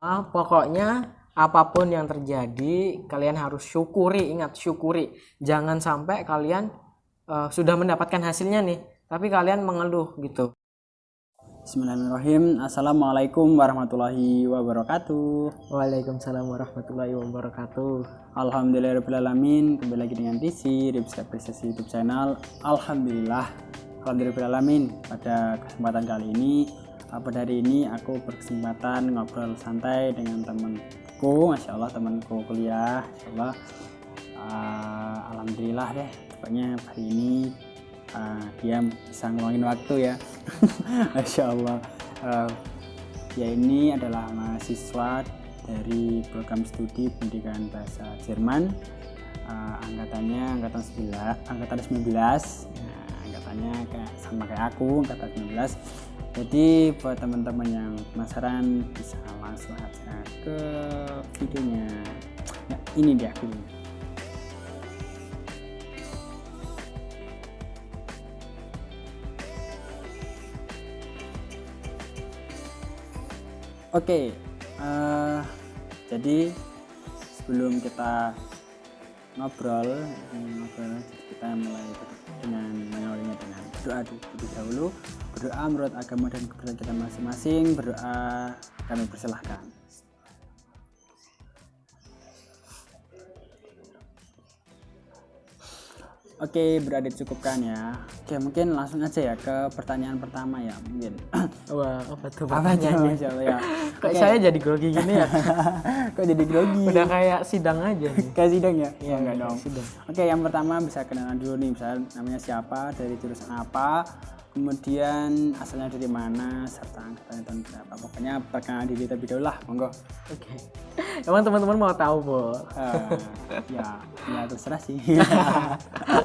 Pokoknya apapun yang terjadi, kalian harus syukuri. Ingat, syukuri. Jangan sampai kalian sudah mendapatkan hasilnya nih, tapi kalian mengeluh gitu. Bismillahirrahmanirrahim. Assalamualaikum warahmatullahi wabarakatuh. Waalaikumsalam warahmatullahi wabarakatuh. Alhamdulillahirrahmanirrahim. Kembali lagi dengan Risi Apresiasi YouTube channel. Alhamdulillahirrahmanirrahim. Pada kesempatan kali ini, pada hari ini aku berkesempatan ngobrol santai dengan temanku, Masya Allah, temanku kuliah. Masya Allah. Alhamdulillah deh. Pokoknya hari ini dia bisa ngeluangin waktu ya. Masya Allah. Dia ini adalah mahasiswa dari program studi pendidikan bahasa Jerman, angkatan 19. Angkatannya sama kayak aku, angkatan 19. Jadi buat teman-teman yang penasaran bisa langsung aja ke videonya. Nah, ini dia videonya. Oke, jadi sebelum kita ngobrol, kita mulai dengan mengawalinya dengan berdoa terlebih dahulu. Berdoa menurut agama dan kepercayaan kita masing-masing. Berdoa, kami persilahkan. Oke, berada cukupkan ya. Oke, mungkin langsung aja ya ke pertanyaan pertama ya, mungkin. Wah, apa tuh pertanyaannya? Ya. Kok saya jadi grogi gini ya? Kok jadi grogi? Udah kayak sidang aja nih. Kayak sidang ya? Iya, enggak dong. Sidang. Oke, yang pertama bisa kenalan dulu nih, misalnya namanya siapa, dari jurusan apa, kemudian asalnya dari mana, serta angkatannya tahun berapa. Pokoknya perkenalan diri terlebih dahulu lah, monggo. Oke. Emang teman-teman mau tahu, Bu? Ya terserah sih.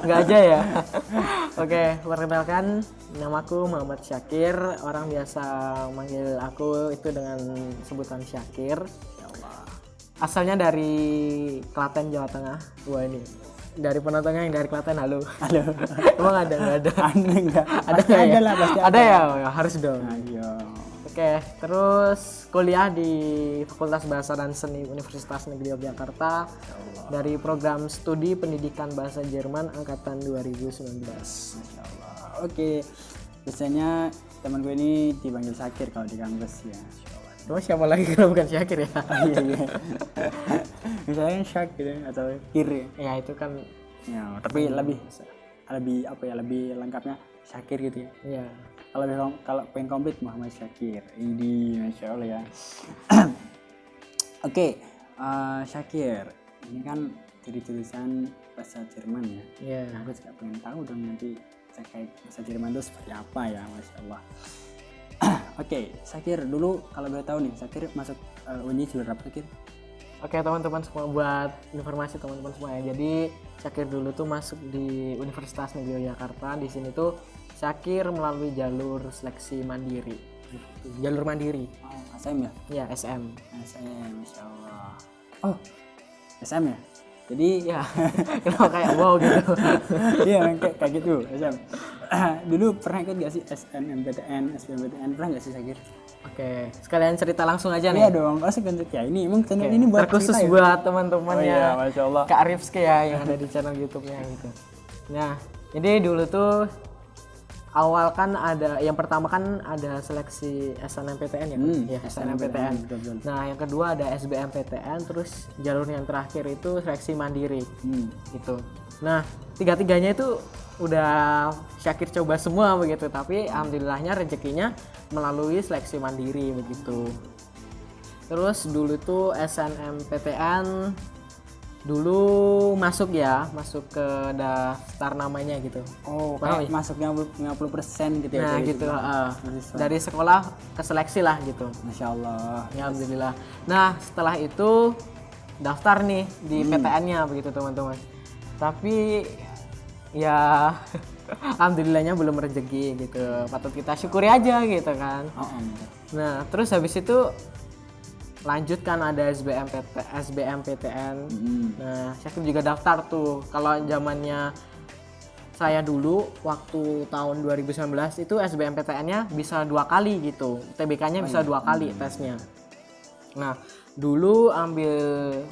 Enggak aja ya. Oke, perkenalkan, namaku Muhammad Syakir. Orang biasa manggil aku itu dengan sebutan Syakir. Ya Allah. Asalnya dari Klaten, Jawa Tengah. Wah, ini dari penontonnya yang dari Klaten. Halo. Emang ada nggak ada? Enggak. Ada lah pasti ada ya, harus dong. Ayo. Oke, terus kuliah di Fakultas Bahasa dan Seni Universitas Negeri Yogyakarta dari program studi pendidikan bahasa Jerman angkatan 2019. Masya Allah. Oke, biasanya teman gue ini dipanggil Syakir kalau di kampus ya. Cuma siapa lagi kalau bukan Syakir ya? Iya. Misalnya Syakir atau Kir. Ya itu kan. Ya, tapi lebih apa ya, lebih lengkapnya Syakir gitu ya. Iya. Kalau pengen komplit Muhammad Syakir. Ini Masya Allah ya. Oke, Syakir, ini kan dari jurusan bahasa Jerman ya. Iya. Aku juga pengen tahu dong nanti terkait bahasa Jerman itu seperti apa ya, Masya Allah. Oke, Syakir dulu kalau boleh tahu nih, Syakir masuk Uni jurusan apa, Syakir? Oke teman-teman semua, buat informasi teman-teman semua ya. Jadi Syakir dulu tuh masuk di Universitas Negeri Yogyakarta. Di sini tuh Syakir melalui jalur seleksi mandiri. Jalur mandiri. Oh, SM ya? Iya, SM. SM, Masya Allah. Oh, SM ya? Jadi Ya, kenapa kayak wow gitu. iya kayak gitu, SM. Dulu pernah ikut gak sih SNMPTN, SBMPTN, pernah gak sih, Syakir? Oke, sekalian cerita langsung aja nih. Iya dong, pasti kan ya ini emang channel ini buat terkhusus cerita, ya? buat teman-temannya. Oh iya, Masya Allah. Kak Rifski ya yang ada di channel YouTube-nya gitu. Nah, jadi dulu tuh awal kan ada, yang pertama kan ada seleksi SNMPTN ya, ya SNMPTN. Betul. Nah, yang kedua ada SBMPTN, terus jalur yang terakhir itu seleksi mandiri, gitu. Nah, tiga-tiganya itu udah Syakir coba semua begitu, tapi alhamdulillahnya rezekinya melalui seleksi mandiri begitu. Terus dulu tuh SNMPTN dulu masuk ke daftar namanya gitu. Oh, kayak masuknya 50% gitu ya. Nah gitu, dari sekolah ke seleksi lah gitu. Masya Allah. Ya, alhamdulillah. Nah setelah itu daftar nih di PTN-nya begitu teman-teman. Tapi ya alhamdulillahnya belum rezeki gitu. Patut kita syukuri aja gitu kan. Nah terus habis itu lanjut kan ada SBMPTN. Nah Syakir juga daftar tuh. Kalau zamannya saya dulu waktu tahun 2019 itu SBMPTN-nya bisa 2 kali gitu, TBK-nya bisa 2 kali tesnya. Nah, dulu ambil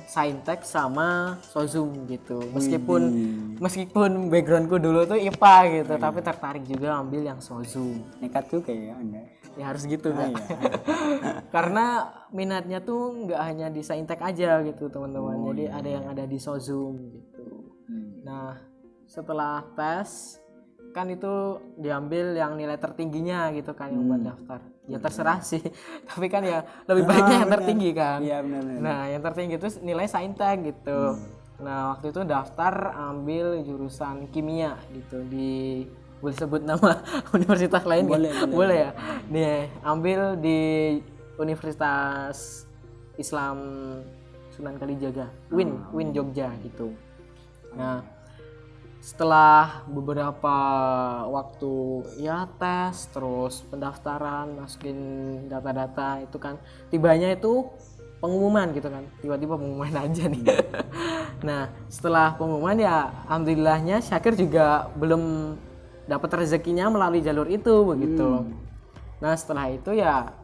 Saintek sama Sozum gitu. Meskipun backgroundku dulu tuh IPA gitu, tapi tertarik juga ambil yang Sozum. Nekat juga ya Anda. Ya harus gitu kan. Iya. Karena minatnya tuh nggak hanya di Saintek aja gitu teman-teman. Jadi ada yang ada di Sozum gitu. Nah, setelah tes kan itu diambil yang nilai tertingginya gitu kan yang buat daftar. Ya terserah sih. Tapi kan ya lebih banyak yang tertinggi kan. Iya benar. Nah, yang tertinggi itu nilai Saintek gitu. Nah, waktu itu daftar ambil jurusan kimia gitu di boleh sebut nama universitas lain boleh ya. Nih, ambil di Universitas Islam Sunan Kalijaga, Win Jogja gitu. Nah, setelah beberapa waktu ya tes terus pendaftaran masukin data-data itu kan tibanya itu pengumuman gitu kan, tiba-tiba pengumuman aja nih. Nah, setelah pengumuman ya alhamdulillahnya Syakir juga belum dapat rezekinya melalui jalur itu begitu. Nah, setelah itu ya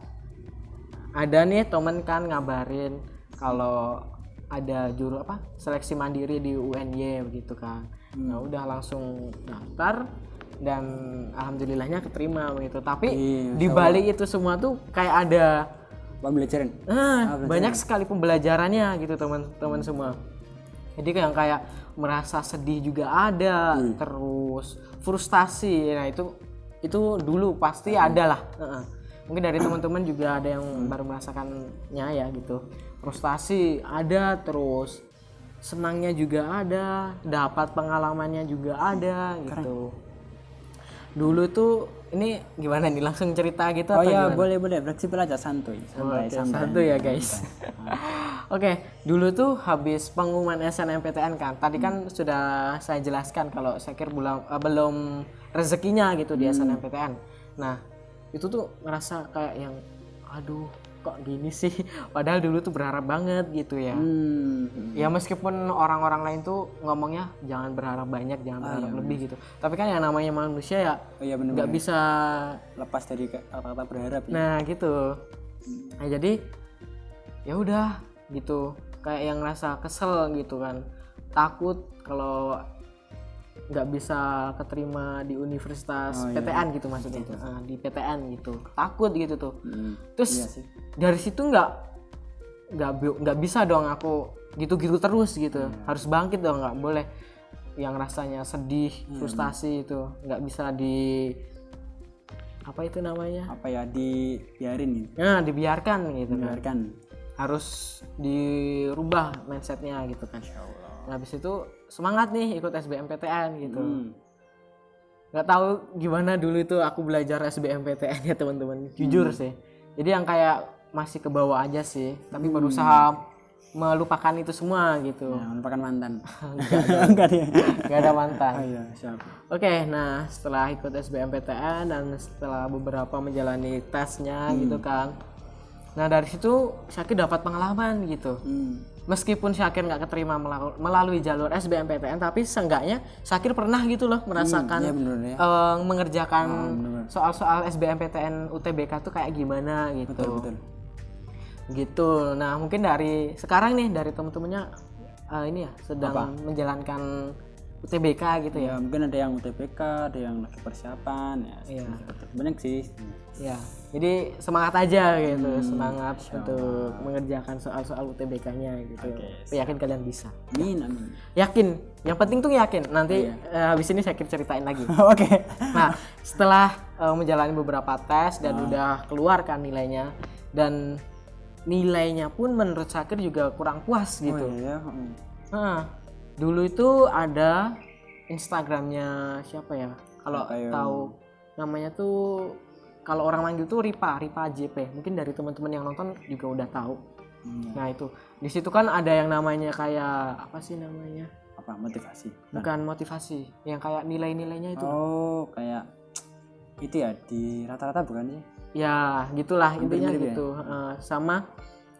ada nih temen kan ngabarin kalau ada seleksi mandiri di UNY begitu kan. Nah, udah langsung daftar dan alhamdulillahnya keterima begitu. Tapi di balik itu semua tuh kayak ada pembelajaran. Banyak sekali pembelajarannya gitu teman-teman semua. Jadi kayak merasa sedih juga ada, terus frustasi. Nah, itu dulu pasti ada lah. Mungkin dari teman-teman juga ada yang baru merasakannya ya gitu. Frustasi ada, terus senangnya juga ada, dapat pengalamannya juga ada gitu. Dulu tuh ini gimana nih, langsung cerita gitu atau ya gimana? boleh fleksibel aja, santuy Santuy ya guys. Oke, dulu tuh habis pengumuman SNMPTN kan. Tadi kan sudah saya jelaskan kalau Syakir belum rezekinya gitu di SNMPTN. Nah, itu tuh ngerasa kayak yang aduh kok gini sih, padahal dulu tuh berharap banget gitu ya. Ya meskipun orang-orang lain tuh ngomongnya jangan berharap banyak, jangan berharap lebih gitu, tapi kan yang namanya manusia ya nggak bisa lepas dari kata-kata berharap ya. Nah gitu. Nah jadi ya udah gitu, kayak yang ngerasa kesel gitu kan, takut kalau nggak bisa keterima di universitas PTN gitu maksudnya. Di PTN gitu takut gitu tuh. Terus dari situ nggak bisa dong aku gitu-gitu terus gitu. Harus bangkit dong, nggak boleh yang rasanya sedih, frustasi itu nggak bisa dibiarin gitu. Nah, dibiarkan gitu Dibiarkan. Harus dirubah mindsetnya gitu kan. Nah, habis itu semangat nih ikut SBMPTN gitu. Nggak tahu gimana dulu itu aku belajar SBMPTN ya teman-teman, jujur sih. Jadi yang kayak masih ke bawah aja sih, tapi berusaha melupakan itu semua gitu. Ya, melupakan mantan. Nggak ada mantan. Siap. Oke, nah setelah ikut SBMPTN dan setelah beberapa menjalani tesnya gitu kan. Nah dari situ Syakir dapat pengalaman gitu. Meskipun Syakir nggak keterima melalui jalur SBMPTN, tapi seenggaknya Syakir pernah gitu loh merasakan mengerjakan soal-soal SBMPTN UTBK tuh kayak gimana gitu. Betul. Gitu. Nah mungkin dari sekarang nih dari temen-temennya ini ya sedang menjalankan UTBK gitu ya. Mungkin ada yang UTBK, ada yang lagi persiapan ya. Banyak sih. Ya, jadi semangat aja gitu, semangat untuk mengerjakan soal-soal UTBK-nya gitu. Yakin kalian bisa. Amin. Yakin. Yang penting tuh yakin. Nanti habis ini saya ceritain lagi. Oke. Nah, setelah menjalani beberapa tes dan udah keluar kan nilainya, dan nilainya pun menurut Syakir juga kurang puas gitu. Nah, dulu itu ada Instagramnya siapa ya? Kalau tahu namanya tuh, kalau orang manggil tuh Ripa JP. Mungkin dari teman-teman yang nonton juga udah tahu. Nah itu, di situ kan ada yang namanya kayak apa sih namanya? Motivasi? Bukan motivasi, yang kayak nilai-nilainya itu. Oh, kayak itu ya, di rata-rata bukan sih? Ya, gitulah intinya gitu. Sama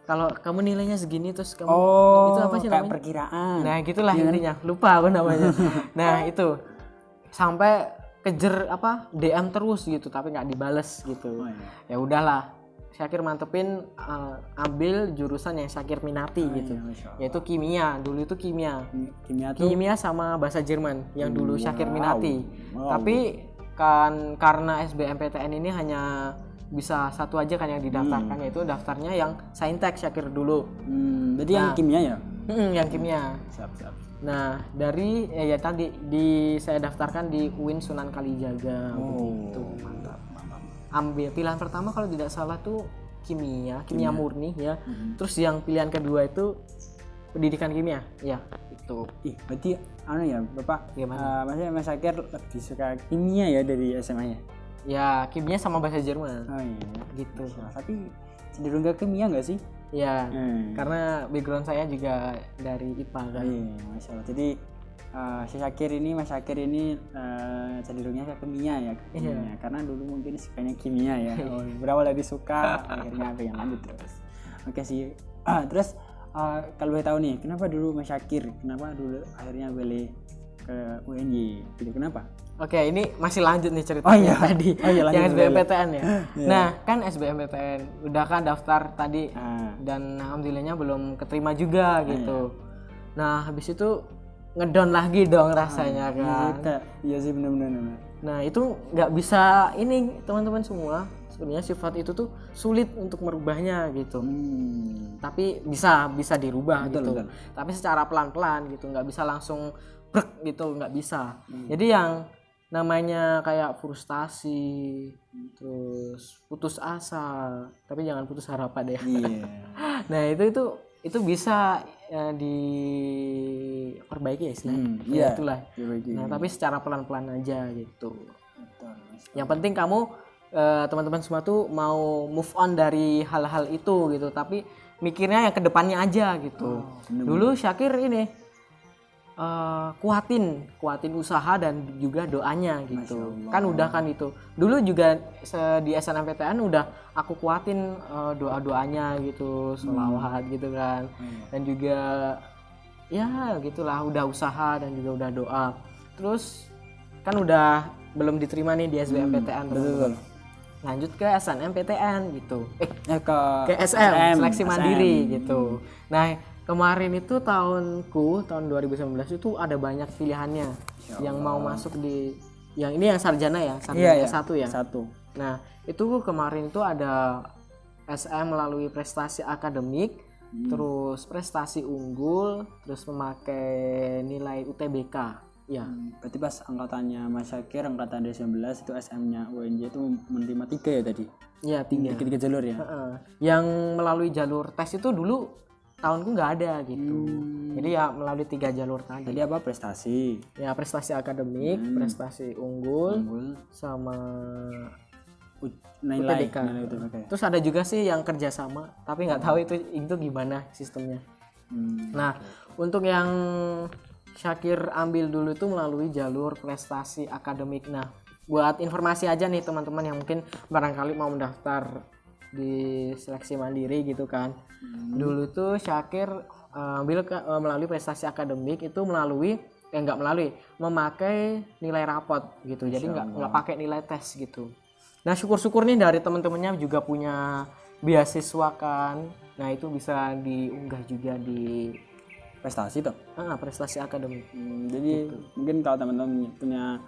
kalau kamu nilainya segini terus kamu itu apa sih namanya? Perkiraan. Nah, gitulah intinya. Lupa aku namanya. Nah, itu sampai kejer DM terus gitu tapi nggak dibales gitu. Ya udahlah, Syakir mantepin ambil jurusan yang Syakir minati gitu. Iya, Masya Allah. Yaitu kimia. Dulu itu kimia. Kimia tuh Kimia sama bahasa Jerman yang dulu Syakir minati. Wow. Tapi kan karena SBMPTN ini hanya bisa satu aja kan yang didaftarkan, yaitu daftarnya yang Saintek Syakir dulu. Berarti yang kimia ya? Yang kimia. Siap. Nah, dari ya tadi saya daftarkan di UIN Sunan Kalijaga begitu. Mantap. Ambil pilihan pertama kalau tidak salah tuh kimia murni ya. Terus yang pilihan kedua itu pendidikan kimia. Ya, itu. Berarti ya, Bapak. Gimana? Maksudnya Mas Syakir lebih suka kimia ya dari SMA-nya? Ya, kimia sama bahasa Jerman. Oh iya. Gitu. Tapi cenderung ke kimia nggak sih? Ya, karena background saya juga dari IPA kan. Iya, Masya Allah. Jadi Mas Syakir ini cenderungnya ke kimia ya, kimia. Karena dulu mungkin sukanya kimia ya. Berawal dari suka, akhirnya pengen lanjut terus. Oke sih. Terus kalau boleh tahu nih, kenapa dulu Mas Syakir, kenapa dulu akhirnya beli ke UNY? Gitu, kenapa? Oke, ini masih lanjut nih ceritanya tadi. Lanjut, yang SBMPTN ya. Nah, kan SBMPTN udah kan daftar tadi dan alhamdulillahnya belum keterima juga gitu. Nah, habis itu ngedown lagi dong rasanya kan. Iya sih, benar. Nah, itu nggak bisa ini teman-teman semua. Sebenarnya sifat itu tuh sulit untuk merubahnya gitu. Tapi bisa dirubah gitu. Tapi secara pelan-pelan gitu, nggak bisa langsung brek gitu, nggak bisa. Jadi yang namanya kayak frustasi, terus putus asa, tapi jangan putus harapan ya. Nah itu bisa diperbaiki ya istilahnya. Itulah. Nah tapi secara pelan-pelan aja gitu. Yang penting kamu teman-teman semua tuh mau move on dari hal-hal itu gitu, tapi mikirnya yang kedepannya aja gitu. Dulu Syakir ini kuatin usaha dan juga doanya gitu. Kan udah kan itu. Dulu juga di SNMPTN udah aku kuatin doa-doanya gitu, sholawat gitu kan. Dan juga ya gitulah, udah usaha dan juga udah doa. Terus kan udah belum diterima nih di SBMPTN. Betul. Lanjut ke SNMPTN gitu. Ke SM, seleksi mandiri gitu. Nah, kemarin itu tahun 2019 itu ada banyak pilihannya yang mau masuk di yang ini yang sarjana ya, sarjana S1 ya. Nah, itu kemarin itu ada SM melalui prestasi akademik, terus prestasi unggul, terus memakai nilai UTBK. Ya. Berarti pas angkatannya Mas Syakir, angkatan 2019 itu SM-nya UNJ itu menerima 3 ya tadi? Iya, 3. 3 jalur ya? Yang melalui jalur tes itu dulu tahunku nggak ada gitu. Jadi ya melalui 3 jalur tadi. Tadi apa? Prestasi? Ya prestasi akademik, prestasi unggul, sama nilai UTBK. Terus Terus ada juga sih yang kerjasama, tapi nggak tahu itu gimana sistemnya. Nah, untuk yang Syakir ambil dulu itu melalui jalur prestasi akademik. Nah, buat informasi aja nih teman-teman yang mungkin barangkali mau mendaftar di seleksi mandiri gitu kan. Dulu tuh Syakir ambil melalui prestasi akademik itu memakai nilai rapot gitu. Jadi nggak pakai nilai tes gitu. Nah, syukur-syukur nih dari teman-temannya juga punya beasiswa kan. Nah, itu bisa diunggah juga di prestasi tuh. Prestasi akademik. Jadi mungkin kalau teman-teman punya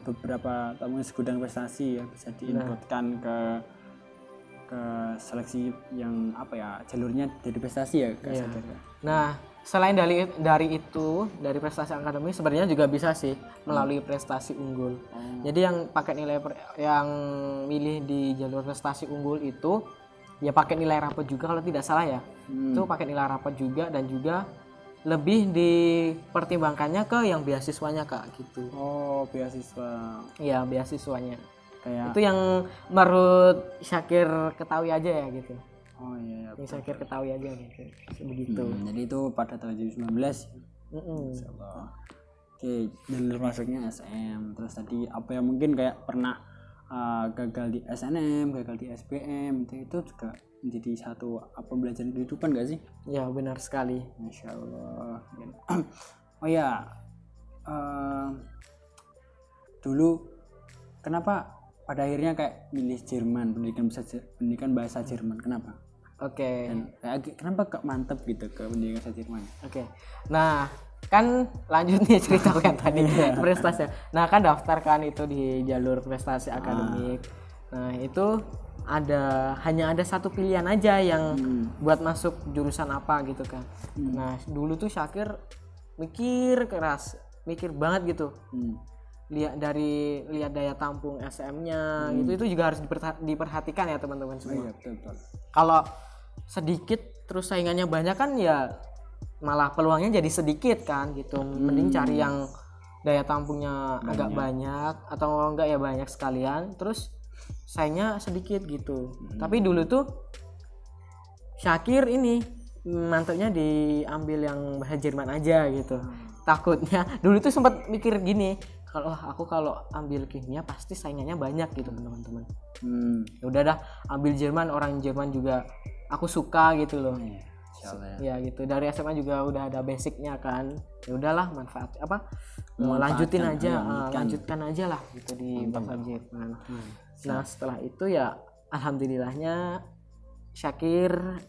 beberapa segudang prestasi ya bisa diinputkan ke seleksi yang jalurnya dari prestasi ya Kak Syakir. Nah, selain dari itu, dari prestasi akademik sebenarnya juga bisa sih melalui prestasi unggul. Jadi yang pakai nilai yang milih di jalur prestasi unggul itu ya pakai nilai rapot juga kalau tidak salah ya. Itu pakai nilai rapot juga dan juga lebih dipertimbangkannya ke yang beasiswanya Kak gitu. Oh, beasiswa. Iya, beasiswanya. Kayak itu yang menurut Syakir ketahui aja ya gitu. Oh iya. Yang Syakir ketahui aja gitu. Begitu. Jadi itu pada tahun 2019. Insyaallah. Oke, jalur masuknya SM. Terus tadi apa yang mungkin kayak pernah gagal di SNM, gagal di SBM itu juga menjadi satu pembelajaran kehidupan gak sih? Ya benar sekali. Masya Allah. Oh ya, dulu kenapa pada akhirnya kayak milih Jerman, pendidikan bahasa Jerman? Kenapa? Oke. Dan kenapa kok mantep gitu ke pendidikan bahasa Jerman? Oke. Nah, kan lanjut nih cerita kan tadi prestasi. Nah, kan daftar kan itu di jalur prestasi akademik. Nah, itu hanya ada satu pilihan aja yang buat masuk jurusan apa gitu kan. Nah, dulu tuh Syakir mikir keras, mikir banget gitu. Lihat daya tampung SM-nya itu juga harus diperhatikan ya teman-teman semua. Iya, betul. Kalau sedikit terus saingannya banyak kan ya malah peluangnya jadi sedikit kan gitu. Mending cari yang daya tampungnya agak banyak atau enggak ya banyak sekalian, terus saingnya sedikit gitu. Tapi dulu tuh Syakir ini mantapnya diambil yang bahasa Jerman aja gitu. Takutnya dulu tuh sempat mikir gini, kalau ambil kimia pasti saingannya banyak gitu teman-teman. Ya udah dah ambil Jerman, orang Jerman juga aku suka gitu loh. Ya gitu, dari SMA juga udah ada basicnya kan. Ya udahlah lanjutkan aja lah gitu di bahasa Jerman. Nah setelah itu ya alhamdulillahnya Syakir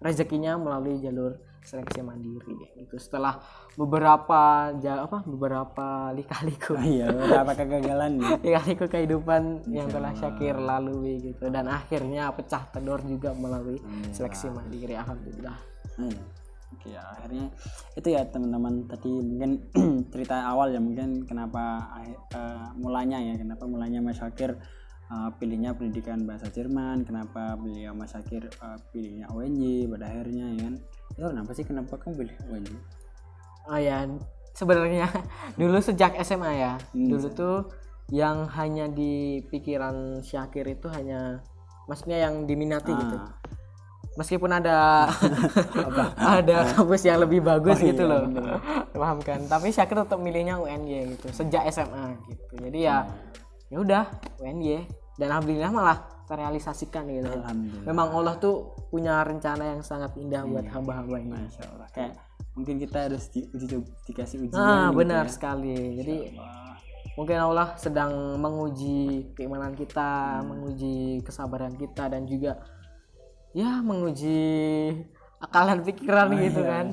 rezekinya melalui jalur seleksi mandiri gitu. Setelah beberapa lika-liku beberapa kegagalan lika-liku kehidupan yang telah Syakir lalui gitu, dan akhirnya pecah telur juga melalui seleksi mandiri, alhamdulillah. Oke, ya, akhirnya itu ya teman-teman, tadi mungkin cerita awal ya, mungkin kenapa mulanya Mas Syakir pilihnya pendidikan bahasa Jerman, kenapa beliau Mas Syakir pilihnya UNY pada akhirnya ya kan. Itu kenapa kamu pilih UNY? Oh ya, sebenarnya dulu sejak SMA ya, dulu tuh yang hanya di pikiran Syakir itu hanya maksudnya yang diminati gitu. Meskipun ada ada kampus yang lebih bagus gitu loh. Paham kan? Tapi Syakir tetap milihnya UNY gitu sejak SMA gitu. Jadi ya udah UNY, dan alhamdulillah malah terrealisasikan gitu. Memang Allah tuh punya rencana yang sangat indah buat hamba-hambanya. Masya Allah. Kayak mungkin kita harus dikasih ujian. Benar gitu ya. sekali. Jadi mungkin Allah sedang menguji keimanan kita, menguji kesabaran kita, dan juga ya menguji akalan pikiran gitu kan.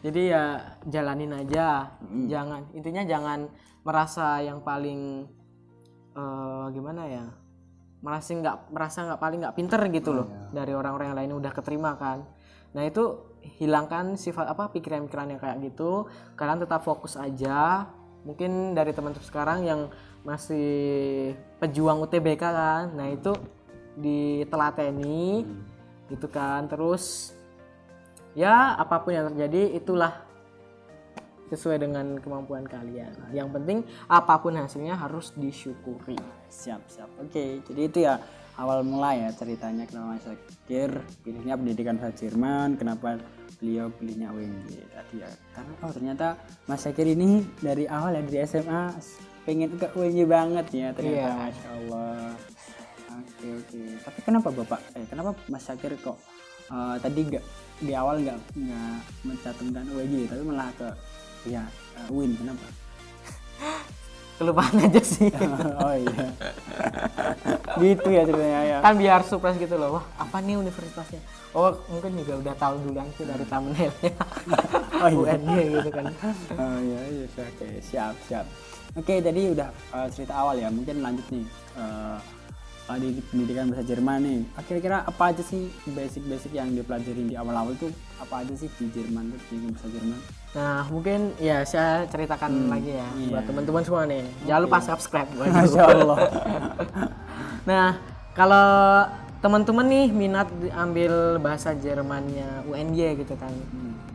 Jadi ya jalanin aja. Jangan merasa yang paling merasa nggak paling nggak pinter gitu loh dari orang-orang yang lain udah keterima kan. Nah itu hilangkan sifat pikiran-pikiran yang kayak gitu. Kalian tetap fokus aja. Mungkin dari teman-teman sekarang yang masih pejuang UTBK kan, nah itu ditelateni gitu kan. Terus ya apapun yang terjadi itulah sesuai dengan kemampuan kalian. Yang penting apapun hasilnya harus disyukuri. Siap. Oke, jadi itu ya awal mula ya ceritanya kenapa Mas Syakir pilihnya pendidikan bahasa Jerman, kenapa beliau pilihnya UNY tadi ya. Karena ternyata Mas Syakir ini dari awal ya, dari SMA pengen ke UNY banget ya ternyata. Masya Allah. Oke. Tapi kenapa Mas Syakir kok tadi di awal nggak mencantumkan UNY tapi malah ke UIN, kenapa? Kelupaan aja sih. Oh iya. Gitu ya ceritanya ya. Kan biar surprise gitu loh. Wah, apa nih universitasnya? Oh, mungkin juga udah tahu duluan sih dari thumbnailnya. UNY gitu kan. Oh iya, oke, siap. Oke, tadi udah cerita awal ya. Mungkin lanjut nih. Di pendidikan bahasa Jerman nih, kira-kira apa aja sih basic yang dipelajarin di awal-awal tuh, apa aja sih di Jerman tuh, pendidikan bahasa Jerman? Nah mungkin ya saya ceritakan lagi ya buat teman-teman semua nih. Jangan lupa subscribe. Masya Allah. Nah kalau teman-teman nih minat ambil bahasa Jermannya UNY gitu kan,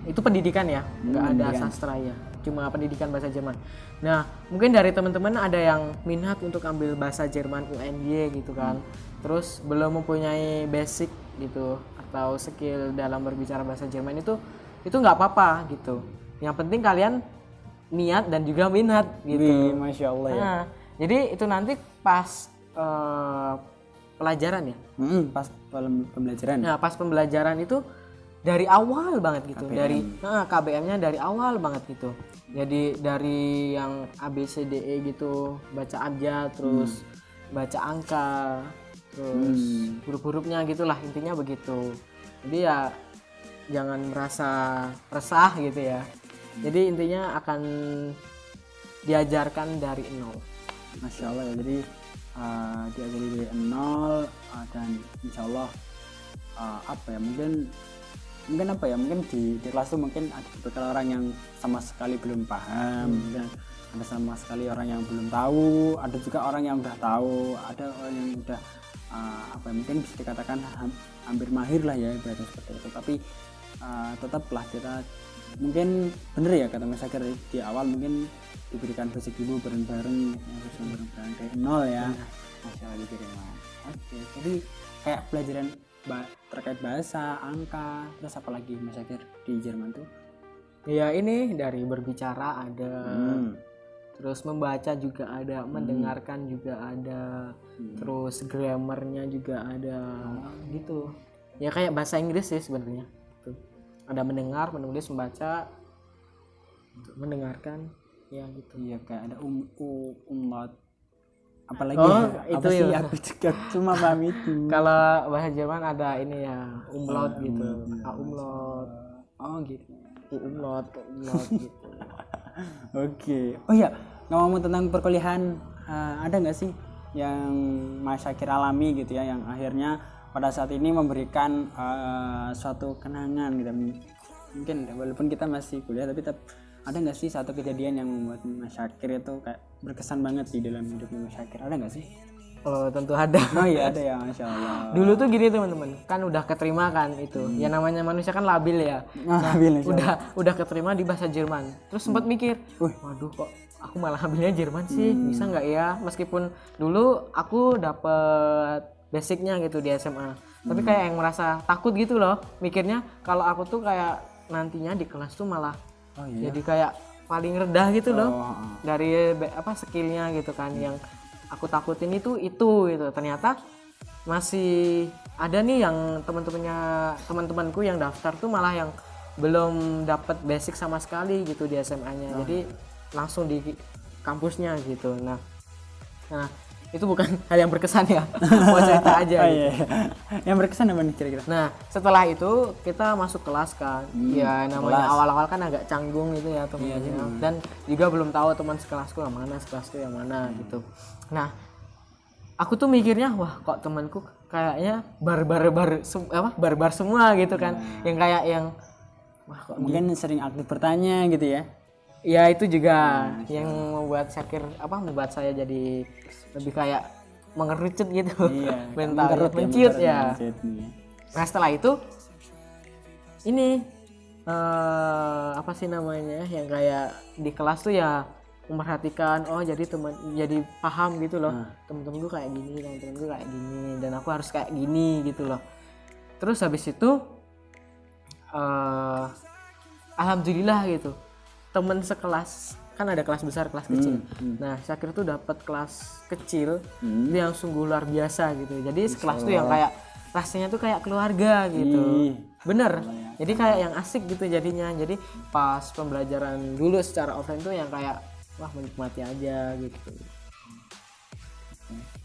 itu pendidikan ya, nggak ada sastra ya, cuma pendidikan bahasa Jerman. Nah mungkin dari teman-teman ada yang minat untuk ambil bahasa Jerman UNY gitu kan, terus belum mempunyai basic gitu atau skill dalam berbicara bahasa Jerman, itu nggak apa-apa gitu. Yang penting kalian niat dan juga minat gitu. Masya Allah ya. Nah, jadi itu nanti pas pelajaran ya. Pas pembelajaran. Nah pas pembelajaran itu dari awal banget gitu. KBM. Dari KBM-nya dari awal banget gitu. Jadi dari yang ABCDE gitu, baca abjad, terus baca angka, terus huruf-hurufnya gitulah, intinya begitu. Jadi ya jangan merasa resah gitu ya. Jadi intinya akan diajarkan dari nol. Masya Allah ya, jadi diajari dari nol, dan insya Allah apa ya, mungkin apa ya, mungkin di kelas tuh mungkin ada beberapa orang yang sama sekali belum paham, mungkin ada sama sekali orang yang belum tahu, ada juga orang yang udah tahu, ada orang yang udah apa ya, mungkin bisa dikatakan hampir mahir lah ya ibaratnya seperti itu. Tapi tetaplah kita, mungkin bener ya kata Mas Syakir di awal, mungkin diberikan basic dulu bareng-bareng, harus bareng-bareng dari nol ya. Masya Allah diterima. Oke, jadi kayak pelajaran terkait bahasa, angka, terus apa lagi Mas Syakir di Jerman tuh? Ya ini dari berbicara ada, terus membaca juga ada, mendengarkan juga ada, terus grammarnya juga ada, gitu. Ya kayak bahasa Inggris sih sebenarnya. Tuh. Ada mendengar, menulis, membaca, mendengarkan, ya gitu. Iya kayak ada umlaut. Apalagi Oh, apa itu sih, ya. aku juga cuma paham itu. Kalau bahasa Jerman ada ini ya, umlaut gitu. A umlaut, Oh gitu. U umlaut gitu. Oke. Oh ya, ngomong tentang perkuliahan, ada nggak sih yang Mas Syakir alami gitu ya, yang akhirnya pada saat ini memberikan suatu kenangan gitu. Mungkin walaupun kita masih kuliah, tapi tetap ada nggak sih satu kejadian yang membuat Mas Syakir itu kayak berkesan banget di dalam hidupnya Mas Syakir? Ada nggak sih? Oh tentu ada. Oh iya ada ya, Masya Allah. Dulu tuh gini teman-teman, kan udah keterima kan itu. Ya namanya manusia kan labil ya. Alhamdulillah, Insya Allah. Udah keterima di bahasa Jerman. Terus sempat mikir, waduh kok aku malah ambilnya Jerman sih, bisa nggak ya? Meskipun dulu aku dapet basicnya gitu di SMA, tapi kayak yang merasa takut gitu loh. Mikirnya kalau aku tuh kayak nantinya di kelas tuh malah jadi kayak paling rendah gitu loh dari skillnya gitu kan. Yang aku takutin itu gitu. Ternyata masih ada nih yang teman-temanku yang daftar tuh malah yang belum dapat basic sama sekali gitu di SMA-nya. Jadi langsung di kampusnya gitu. Nah itu bukan hal yang berkesan ya. Mau cerita aja gitu. Iya. Yang berkesan apa nih kira-kira? Nah setelah itu kita masuk kelas kan. Ya namanya awal-awal kan agak canggung gitu ya teman-teman. Dan juga belum tahu teman sekelasku yang mana, sekelasku yang mana gitu. Nah aku tuh mikirnya, wah kok temanku kayaknya barbar semua gitu kan. Yang kayak yang wah kok Mungkin sering aktif bertanya gitu ya. ya itu juga yang membuat saya jadi lebih kayak mengerucut gitu. Iya. Mental menciut ya. Nah setelah itu ini apa sih namanya, yang kayak di kelas tuh ya memperhatikan, oh jadi paham gitu loh, temen-temen gue kayak gini, temen-temen gue kayak gini, dan aku harus kayak gini gitu loh. Terus habis itu alhamdulillah gitu, temen sekelas kan ada kelas besar, kelas kecil. Nah Syakir tuh dapat kelas kecil itu yang sungguh luar biasa gitu. Jadi sekelas tuh yang kayak rasanya tuh kayak keluarga gitu. Bener. Jadi kayak yang asik gitu jadinya. Jadi pas pembelajaran dulu secara offline tuh yang kayak wah menikmati aja gitu.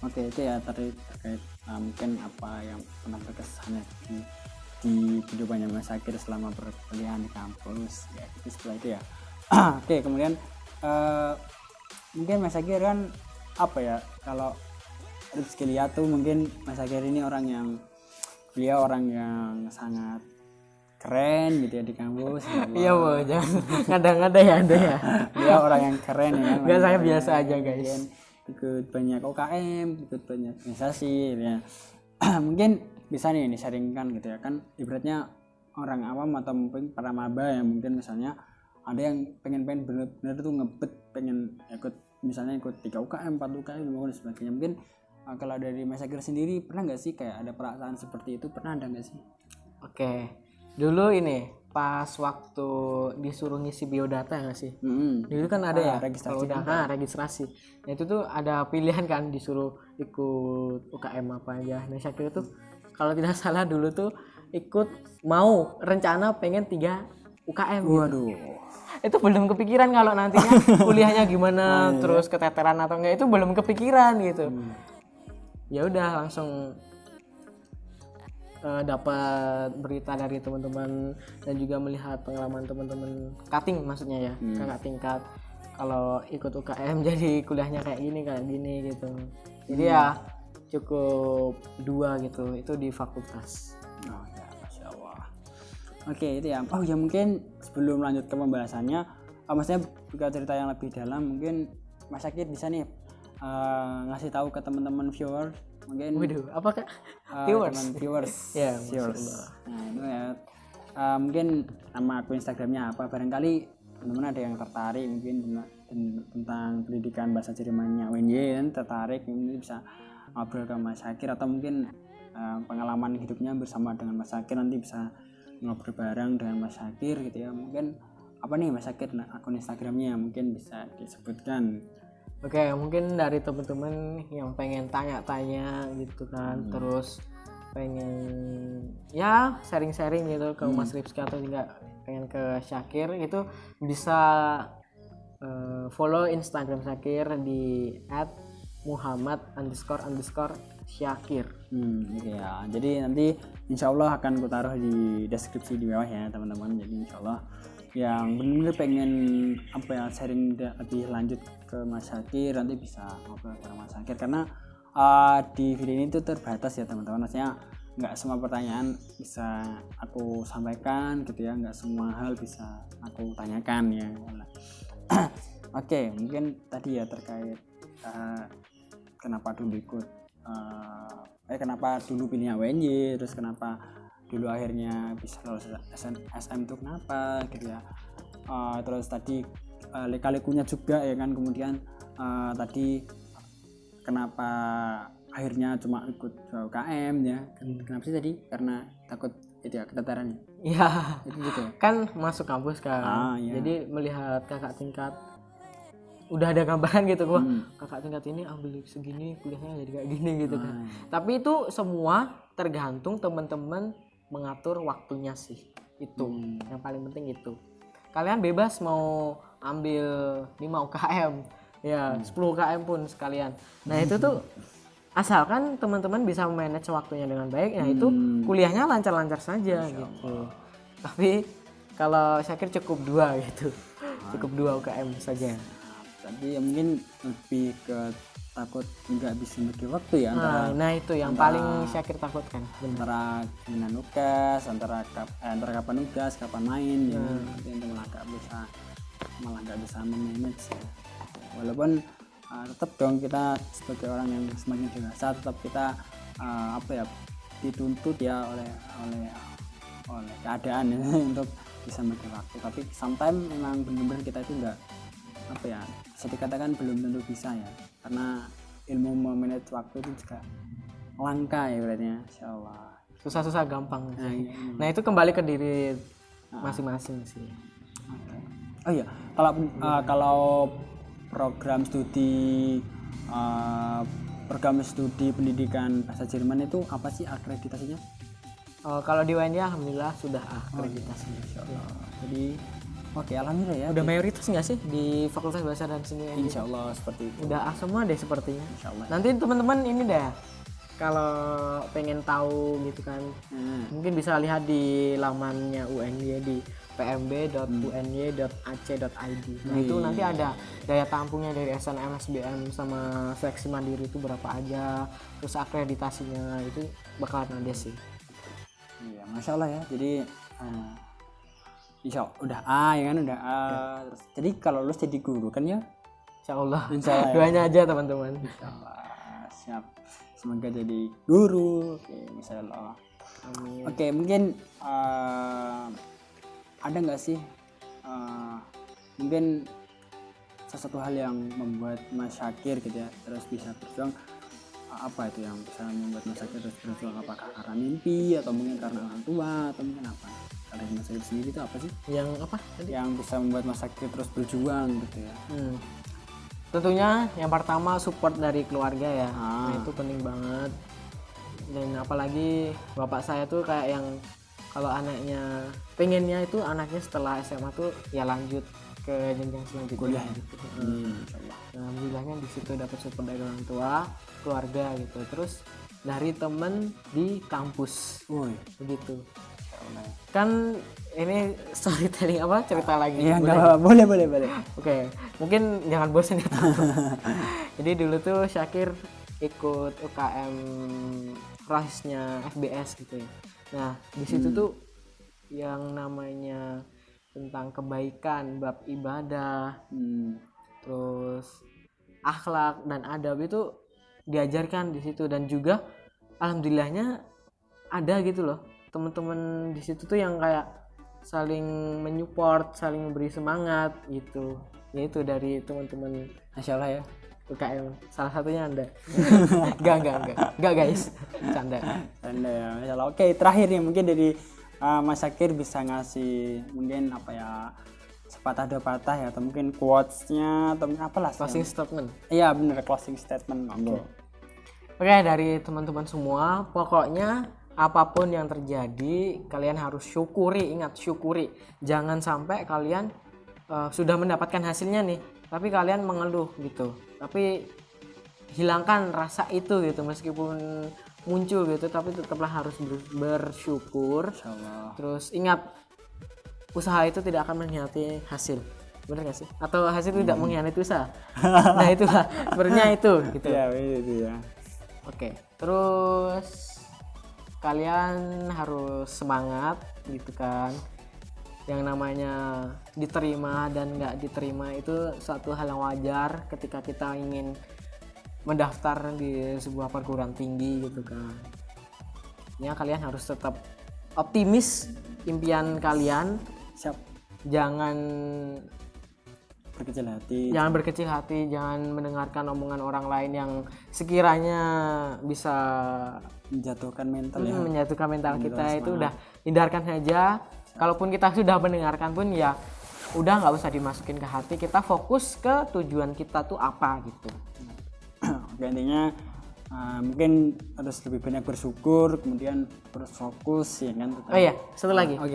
Oke, itu ya terkait mungkin apa yang pernah berkesan ya di kehidupannya Mas Syakir selama perkuliahan di kampus ya. Itu setelah itu ya. Oke, kemudian mungkin Mas Syakir kan apa ya, kalau Rizky lihat tuh mungkin Mas Syakir ini beliau orang yang sangat keren gitu ya di kampus. Iya bu, jangan ngada-ngada ya Anda ya. Dia orang yang keren ya. Enggak, saya biasa aja guys. Ikut banyak UKM, ikut banyak organisasi ya. Mungkin bisa nih disaringkan gitu ya, kan ibaratnya orang awam atau mungkin para maba yang mungkin misalnya ada yang pengen bener-bener tuh ngebet, pengen ikut 3 UKM, 4 UKM dan sebagainya. Mungkin kalau dari Mas Syakir sendiri pernah nggak sih kayak ada perasaan seperti itu, pernah ada nggak sih? Oke, dulu ini pas waktu disuruh ngisi biodata nggak sih? Dulu kan ada ya registrasi. Registrasi. Nah itu tuh ada pilihan kan, disuruh ikut UKM apa aja. Nah Syakir tuh kalau tidak salah dulu tuh ikut mau rencana pengen 3 UKM gitu. Waduh. Itu belum kepikiran kalau nantinya kuliahnya gimana, terus keteteran atau enggak, itu belum kepikiran gitu. Ya udah langsung dapat berita dari teman-teman dan juga melihat pengalaman teman-teman cutting maksudnya ya, kakak tingkat kalau ikut UKM jadi kuliahnya kayak gini gitu. Jadi ya cukup 2 gitu, itu di fakultas. Oh ya, Masya Allah. Oke, itu ya. Oh ya, mungkin sebelum lanjut ke pembahasannya, maksudnya buka cerita yang lebih dalam, mungkin Mas Syakir bisa nih ngasih tahu ke teman-teman viewers, mungkin Waduh, apa Kak? viewers. Ya, Viewers. Nah, itu ya. Mungkin nama akun Instagramnya apa? Barangkali teman-teman ada yang tertarik mungkin tentang pendidikan bahasa Jermannya UNY, dan tertarik mungkin bisa ngobrol ke Mas Syakir, atau mungkin pengalaman hidupnya bersama dengan Mas Syakir, nanti bisa ngobrol bareng dengan Mas Syakir gitu ya. Mungkin apa nih Mas Syakir akun Instagramnya, mungkin bisa disebutkan. Oke, mungkin dari teman-teman yang pengen tanya-tanya gitu kan, terus pengen ya sharing-sharing gitu ke Mas Rifki atau juga pengen ke Syakir, itu bisa follow Instagram Syakir di @muhammad__syakir. Gitu ya. Jadi nanti insya Allah akan ku taruh di deskripsi di bawah ya teman-teman. Jadi insya Allah yang benar-benar pengen apa ya sharing lebih lanjut ke Mas Syakir, nanti bisa ngobrol sama Mas Syakir, karena di video ini tuh terbatas ya teman-teman. Maksudnya nggak semua pertanyaan bisa aku sampaikan gitu ya, nggak semua hal bisa aku tanyakan ya. Oke, mungkin tadi ya terkait kenapa dulu ikut kenapa dulu pilihnya UNY, terus kenapa dulu akhirnya bisa lulus SM itu kenapa gitu ya. Terus tadi lika-likunya juga ya kan, kemudian tadi kenapa akhirnya cuma ikut UKM ya, kenapa sih tadi, karena takut itu ya keteteran Ya, itu gitu ya. kan masuk kampus kan, Iya. jadi melihat kakak tingkat udah ada gambaran gitu, wah kakak tingkat ini ambil segini kuliahnya jadi kayak gini gitu kan. Tapi itu semua tergantung teman-teman mengatur waktunya sih, itu yang paling penting itu. Kalian bebas mau ambil 5 UKM ya, 10 UKM pun sekalian. Nah itu tuh asalkan teman-teman bisa manage waktunya dengan baik, ya itu kuliahnya lancar-lancar saja gitu. Tapi kalau Syakir cukup 2 gitu, cukup 2 UKM saja. Tadi ya mungkin lebih ke takut nggak bisa bagi waktu ya Nah itu yang paling Syakir takutkan, antara dengan nugas, antara kapan nugas, kapan main ya. Nanti malah nggak bisa memanage ya. Walaupun tetap dong kita sebagai orang yang semakin dewasa, tetap kita dituntut ya oleh keadaan ya, untuk bisa bagi waktu. Tapi sometimes memang benar-benar kita itu nggak bisa dikatakan belum tentu bisa ya, karena ilmu memanage waktu itu juga langka ya berarti ya. Insyaallah susah-susah gampang sih. Nah itu kembali ke diri masing-masing sih. Oh iya, kalau program studi pendidikan bahasa Jerman itu apa sih akreditasinya? Kalau di UNY alhamdulillah sudah akreditasi. Jadi oke, alhamdulillah ya. Udah mayoritas nggak sih di Fakultas Bahasa dan Seni UNY? Insya Allah seperti itu. Udah semua deh sepertinya. Insya Allah. Nanti teman-teman ini deh, kalau pengen tahu gitu kan, mungkin bisa lihat di lamannya UNY di pmb.uny.ac.id. Nah itu nanti ada daya tampungnya dari SNM, SBM sama seleksi mandiri itu berapa aja, terus akreditasinya itu bakalan ada sih. Iya, Masya Allah ya. Jadi Insya Allah udah A ya kan, udah A. Terus, jadi kalau lulus jadi guru kan ya? Insya Allah. Insya Allah. Doanya aja teman-teman. Insya Allah. Siap. Semoga jadi guru. Oke, Insya Allah. Amin. Oke, mungkin ada nggak sih mungkin sesuatu hal yang membuat Mas Syakir gitu ya terus bisa berjuang, apa itu yang bisa membuat Mas Syakir terus berjuang? Apakah karena mimpi atau mungkin karena orang tua atau mungkin apa? Kalau Mas Syakir sendiri itu apa sih Yang apa tadi? yang bisa membuat Mas Syakir terus berjuang gitu ya? Tentunya yang pertama support dari keluarga ya. Nah, itu penting banget. Dan apalagi bapak saya tuh kayak yang kalau anaknya pengennya itu anaknya setelah SMA tuh ya lanjut ke jenjang selanjutnya Kuliah. gitu. Insyaallah. Nah, alhamdulillahnya di situ dapat support dari orang tua, keluarga gitu. Terus dari temen di kampus Woi. begitu. Insyaallah. Kan ini storytelling apa cerita lagi? Iya, Boleh? enggak apa-apa. Boleh. Oke, mungkin jangan bosan ya teman-teman. Jadi dulu tuh Syakir ikut UKM Rasnya FBS gitu ya. Nah di situ tuh yang namanya tentang kebaikan, bab ibadah, terus akhlak dan adab itu diajarkan di situ. Dan juga alhamdulillahnya ada gitu loh teman-teman di situ tuh yang kayak saling menyupport, saling memberi semangat gitu. Yaitu dari teman-teman Masya Allah ya. UKM, salah satunya Anda. Enggak guys, canda. Anda ya, Masya Allah. Oke, terakhir nih mungkin dari Mas Syakir bisa ngasih mungkin apa ya, sepatah dua patah ya, atau mungkin quotes-nya atau mungkin apalah. Closing statement. Iya bener, closing statement. Oke, dari teman-teman semua, pokoknya apapun yang terjadi kalian harus syukuri. Ingat, syukuri. Jangan sampai kalian sudah mendapatkan hasilnya nih tapi kalian mengeluh gitu. Tapi hilangkan rasa itu gitu, meskipun muncul gitu tapi tetaplah harus bersyukur. Insyaallah. Terus ingat, usaha itu tidak akan mengkhianati hasil. Bener gak sih? Atau hasil itu tidak mengkhianati usaha? Nah itulah sebenarnya itu gitu. Iya itu ya. Oke, terus kalian harus semangat gitu kan. Yang namanya diterima dan nggak diterima itu suatu hal yang wajar ketika kita ingin mendaftar di sebuah perguruan tinggi gitu kan. Ya kalian harus tetap optimis impian kalian. Siap. Jangan Berkecil hati. berkecil hati, jangan mendengarkan omongan orang lain yang sekiranya bisa Menjatuhkan mental ya. menjatuhkan mental kita. Mental Itu semangat. udah hindarkan saja. Kalaupun kita sudah mendengarkan pun ya udah nggak usah dimasukin ke hati. Kita fokus ke tujuan kita tuh apa gitu. Oke, intinya mungkin harus lebih banyak bersyukur, kemudian terus fokus ya kan. Oh iya, satu lagi. Oke.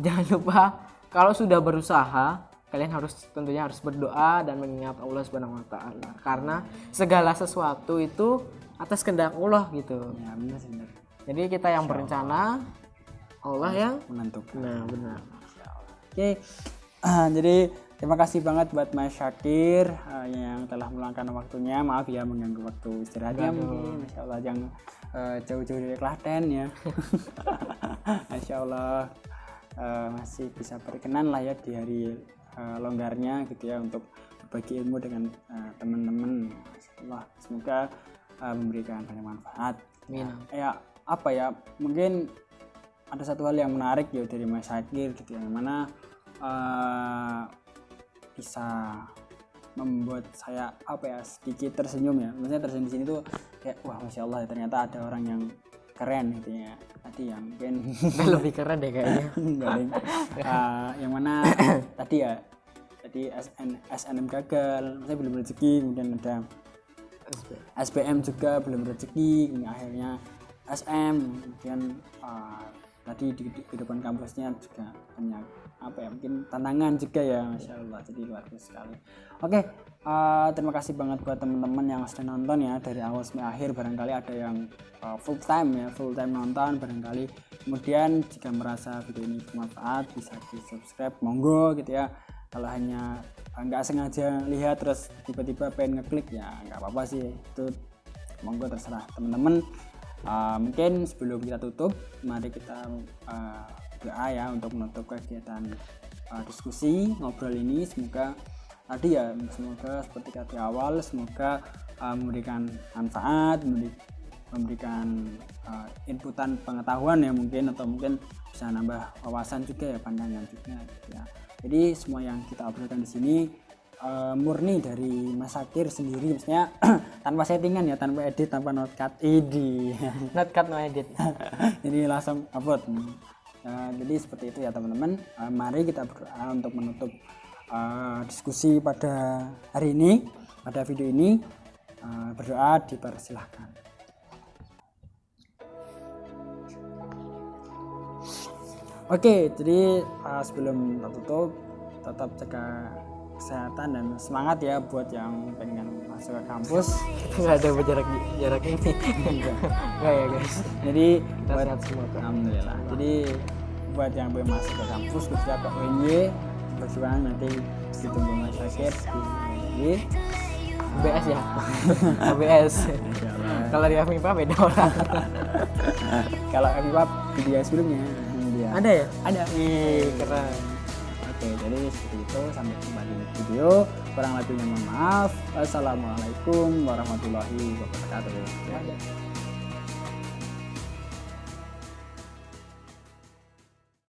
Jangan lupa kalau sudah berusaha, kalian tentunya harus berdoa dan mengingat Allah Subhanahu wa taala. Karena segala sesuatu itu atas kehendak Allah gitu. Ya benar. Jadi kita yang berencana, Allah yang Menentukan. nah benar. Oke. Jadi terima kasih banget buat Mas Syakir yang telah meluangkan waktunya. Maaf ya mengganggu waktu istirahatnya mungkin. Masya Allah jangan jauh-jauh dari Klaten ya. Masya Allah masih bisa berkenan lah ya di hari longgarnya gitu ya untuk berbagi ilmu dengan teman-teman. Masya Allah semoga memberikan banyak manfaat. Amin. Ya apa ya, mungkin ada satu hal yang menarik ya dari Mas Syakir gitu yang mana bisa membuat saya apa ya sedikit tersenyum ya. Maksudnya tersenyum di sini tuh kayak wah Masya Allah ternyata ada orang yang keren gitu ya. Tadi yang mungkin Lebih keren deh kayaknya. yang mana tadi SNM gagal, maksudnya belum rezeki, kemudian ada SBM juga belum rezeki, akhirnya SM, kemudian tadi di kehidupan kampusnya juga banyak apa ya mungkin tantangan juga ya. Masya Allah, jadi luar biasa sekali. Oke, terima kasih banget buat teman-teman yang sudah nonton ya dari awal sampai akhir. Barangkali ada yang full time nonton barangkali. Kemudian jika merasa video ini bermanfaat bisa di subscribe, monggo gitu ya. Kalau hanya nggak sengaja lihat terus tiba-tiba pengen ngeklik ya nggak apa-apa sih, itu monggo terserah teman-teman. Mungkin sebelum kita tutup, mari kita doa ya untuk menutup kegiatan diskusi ngobrol ini. Semoga tadi ya, semoga seperti kata awal, semoga memberikan manfaat, memberikan inputan pengetahuan ya mungkin, atau mungkin bisa nambah wawasan juga ya, pandangan juga ya. Jadi semua yang kita obrolkan di sini murni dari Mas Syakir sendiri, maksudnya tanpa settingan ya, tanpa edit, tanpa notcut, Not cut, no edit. jadi langsung upload. Jadi seperti itu ya teman-teman. Mari kita berdoa untuk menutup diskusi pada hari ini, pada video ini. Berdoa dipersilahkan. Oke, jadi sebelum tutup tetap jaga kesehatan dan semangat ya buat yang pengen masuk ke kampus. Nggak ada jarak ini. Nggak ya guys. Jadi Kita buat sehat semua kok. alhamdulillah. Jadi buat yang pengen masuk ke kampus khususnya ke UNY berjuang nanti ditunggu Mas Syakir di ABS ya. ABS. Insyaallah. Kalau di FMIPA beda orang. Kalau MIPA video sebelumnya dia Ada ya? ada. Keren. Oke, jadi seperti itu, sampai jumpa di video. Kurang lebihnya mohon maaf. Wassalamualaikum warahmatullahi wabarakatuh. Ada.